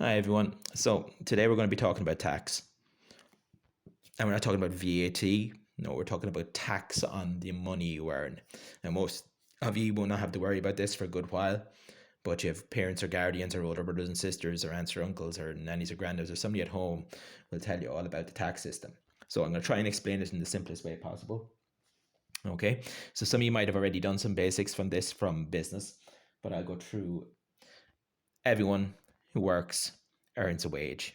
Hi everyone. So today we're going to be talking about tax. And we're not talking about VAT. No, we're talking about tax on the money you earn. Now most of you will not have to worry about this for a good while. But you have parents or guardians or older brothers and sisters or aunts or uncles or nannies or granddads or somebody at home will tell you all about the tax system. So I'm going to try and explain it in the simplest way possible. Okay. So some of you might have already done some basics from this from business, but I'll go through. Everyone who works earns a wage,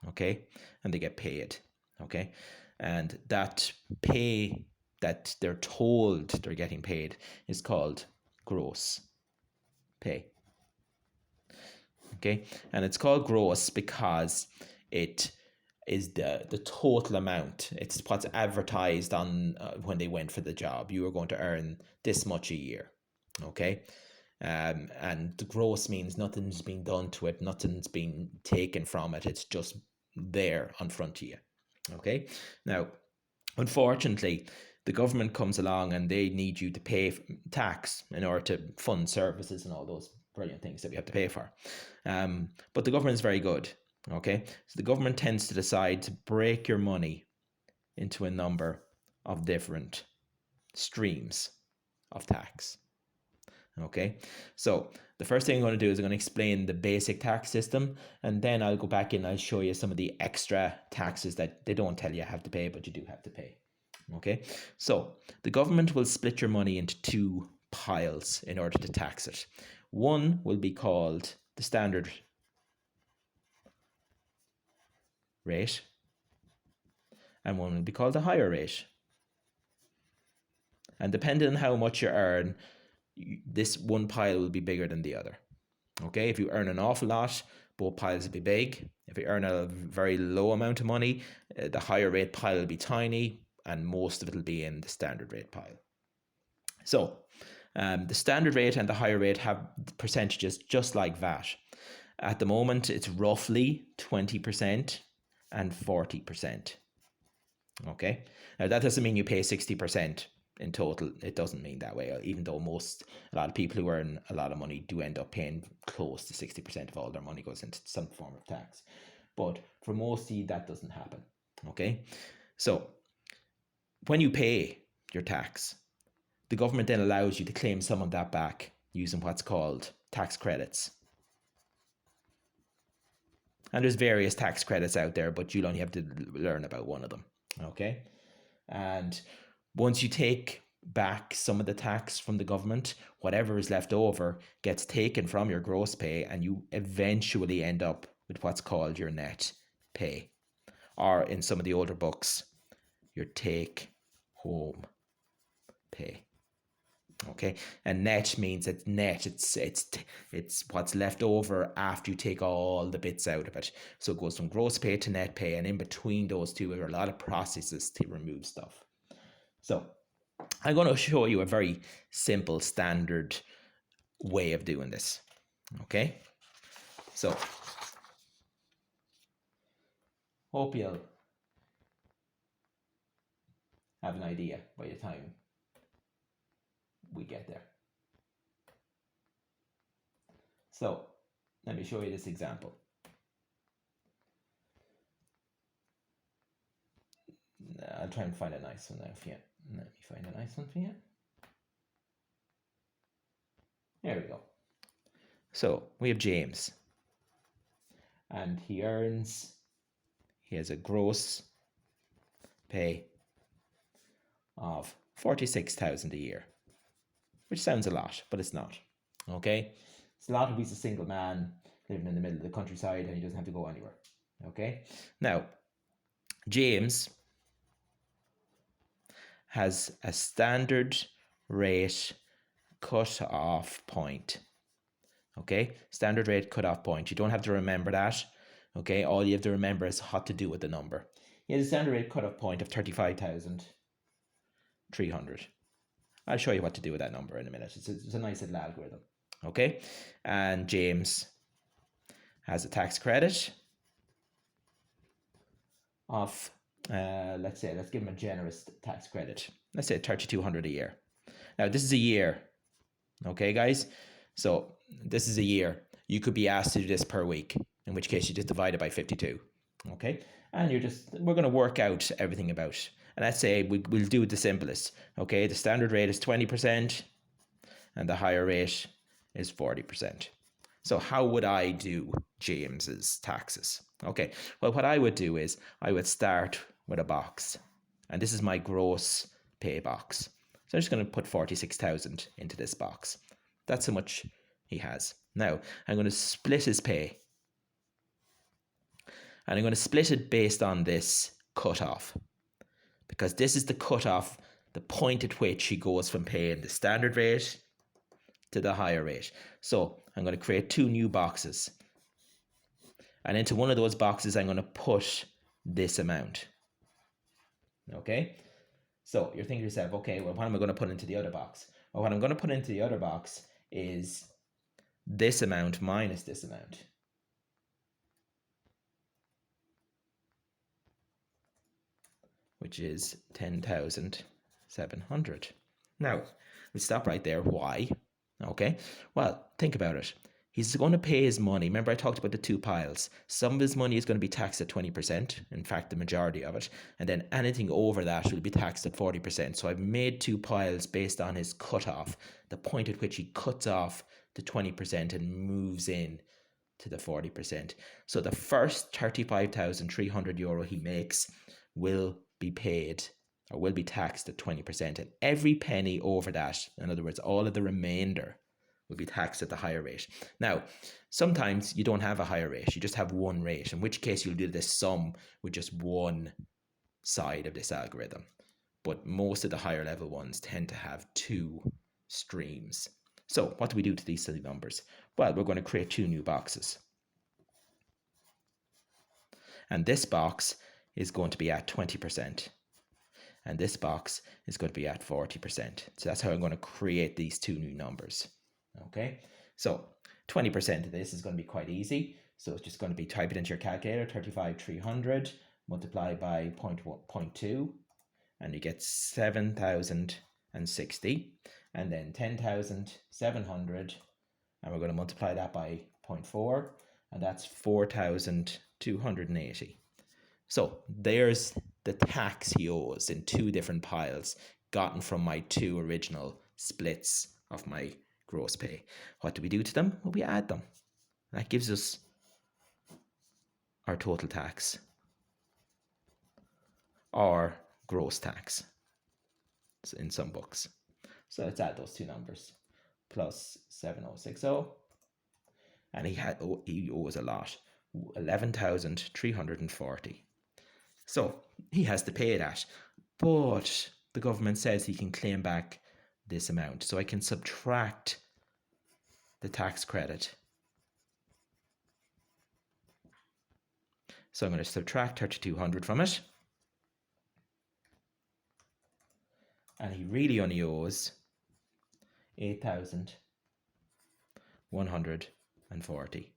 okay, and they get paid, okay, and that pay that they're told they're getting paid is called gross pay, okay, and it's called gross because it is the total amount. It's what's advertised on when they went for the job. You are going to earn this much a year, okay. And the gross means nothing's been done to it, nothing's been taken from it. It's just there in front of you. Okay. Now, unfortunately, the government comes along and they need you to pay tax in order to fund services and all those brilliant things that we have to pay for. But the government is very good. Okay. So the government tends to decide to break your money into a number of different streams of tax. Okay, so the first thing I'm going to do is I'm going to explain the basic tax system, and then I'll go back in and I'll show you some of the extra taxes that they don't tell you have to pay, but you do have to pay. Okay, so the government will split your money into two piles in order to tax it. One will be called the standard rate, and one will be called the higher rate. And depending on how much you earn, this one pile will be bigger than the other. Okay, if you earn an awful lot, both piles will be big. If you earn a very low amount of money, the higher rate pile will be tiny, and most of it will be in the standard rate pile. So, the standard rate and the higher rate have percentages just like VAT. At the moment, it's roughly 20% and 40%. Okay, now that doesn't mean you pay 60% in total. It doesn't mean that way, even though a lot of people who earn a lot of money do end up paying close to 60% of all their money goes into some form of tax. But for most of you, that doesn't happen. Okay, so when you pay your tax, the government then allows you to claim some of that back using what's called tax credits. And there's various tax credits out there, but you'll only have to learn about one of them. Okay, and once you take back some of the tax from the government, whatever is left over gets taken from your gross pay, and you eventually end up with what's called your net pay, or in some of the older books, your take home pay. Okay, and net means it's net. It's what's left over after you take all the bits out of it. So it goes from gross pay to net pay, and in between those two, there are a lot of processes to remove stuff. So I'm going to show you a very simple standard way of doing this. Okay, so hope you'll have an idea by the time we get there. So let me show you this example. I'll try and find a nice one now for you. Let me find a nice one for you. There we go. So we have James, and he has a gross pay of 46,000 a year, which sounds a lot, but it's not. Okay, it's a lot if he's a single man living in the middle of the countryside and he doesn't have to go anywhere. Okay, now James has a standard rate cut-off point. Okay, standard rate cut-off point. You don't have to remember that. Okay, all you have to remember is what to do with the number. He has a standard rate cut-off point of 35,300. I'll show you what to do with that number in a minute. It's a nice little algorithm. Okay, and James has a tax credit of let's give him a generous tax credit. Let's say 3,200 a year. Now this is a year. Okay, guys. So this is a year. you could be asked to do this per week, in which case you just divide it by 52. Okay, and we're going to work out everything about it. And let's say we'll do the simplest. Okay, the standard rate is 20% and the higher rate is 40%. So how would I do James's taxes? Okay, well, what I would do is I would start with a box, and this is my gross pay box. So I'm just going to put 46,000 into this box. That's how much he has. Now I'm going to split his pay, and I'm going to split it based on this cutoff, because this is the cutoff, the point at which he goes from paying the standard rate to the higher rate. So I'm going to create 2 new boxes, and into one of those boxes I'm going to put this amount. Okay, so you're thinking to yourself, okay, well, what am I going to put into the other box? Well, what I'm going to put into the other box is this amount minus this amount. Which is 10,700. Now, we stop right there. Why? Okay, well, think about it. He's going to pay his money. Remember I talked about the 2 piles. Some of his money is going to be taxed at 20%, in fact, the majority of it. And then anything over that will be taxed at 40%. So I've made 2 piles based on his cutoff, the point at which he cuts off the 20% and moves in to the 40%. So the first 35,300 euro he makes will be paid or will be taxed at 20%, and every penny over that, in other words, all of the remainder, will be taxed at the higher rate. Now, sometimes you don't have a higher rate, you just have one rate, in which case you'll do this sum with just one side of this algorithm. But most of the higher level ones tend to have 2 streams. So what do we do to these silly numbers? Well, we're going to create 2 new boxes. And this box is going to be at 20%. And this box is going to be at 40%. So that's how I'm going to create these 2 new numbers. Okay, so 20% of this is going to be quite easy. So it's just going to be type it into your calculator, 35,300 multiplied by 0.2, and you get 7,060, and then 10,700, and we're going to multiply that by 0.4, and that's 4,280. So there's the tax he owes in 2 different piles, gotten from my 2 original splits of my gross pay. What do we do to them? Well, we add them. That gives us our total tax, or gross tax in some books. So let's add those 2 numbers. Plus 7,060, and he owes a lot, 11,340. So he has to pay that, but the government says he can claim back this amount. So I can subtract the tax credit. So I'm going to subtract 3,200 from it. And he really only owes 8,140.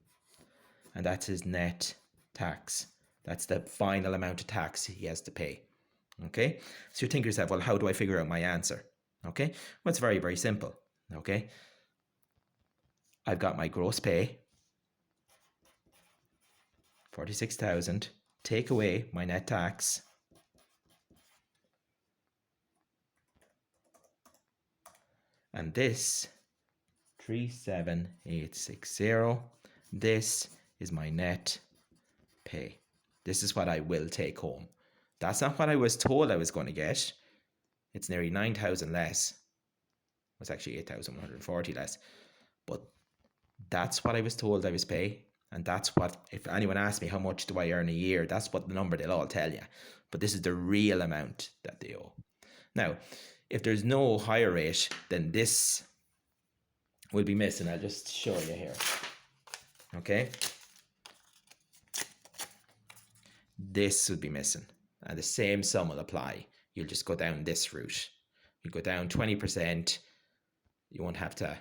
And that's his net tax. That's the final amount of tax he has to pay. Okay, so you think to yourself, well, how do I figure out my answer? Okay, well, it's very, very simple. Okay, I've got my gross pay, 46,000, take away my net tax, and this 37860, this is my net pay. This is what I will take home. That's not what I was told I was going to get. It's nearly 9,000 less. It's actually 8,140 less. But that's what I was told I was paying. And that's what, if anyone asks me how much do I earn a year, that's what the number they'll all tell you. But this is the real amount that they owe. Now, if there's no higher rate, then this will be missing. I'll just show you here. Okay. This would be missing, and the same sum will apply. You'll just go down this route. You go down 20%, you won't have to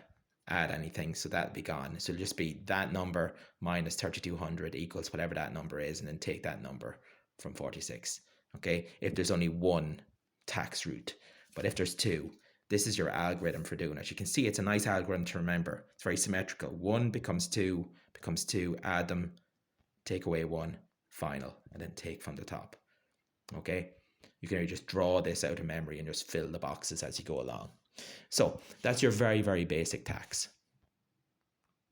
add anything, so that'll be gone. So it'll just be that number minus 3,200 equals whatever that number is, and then take that number from 46. Okay, if there's only one tax route, but if there's 2, This is your algorithm for doing it. You can see it's a nice algorithm to remember. It's very symmetrical. 1 becomes 2, add them, take away 1, final, and then take from the top. Okay? You can just draw this out of memory and just fill the boxes as you go along. So that's your very, very basic tax.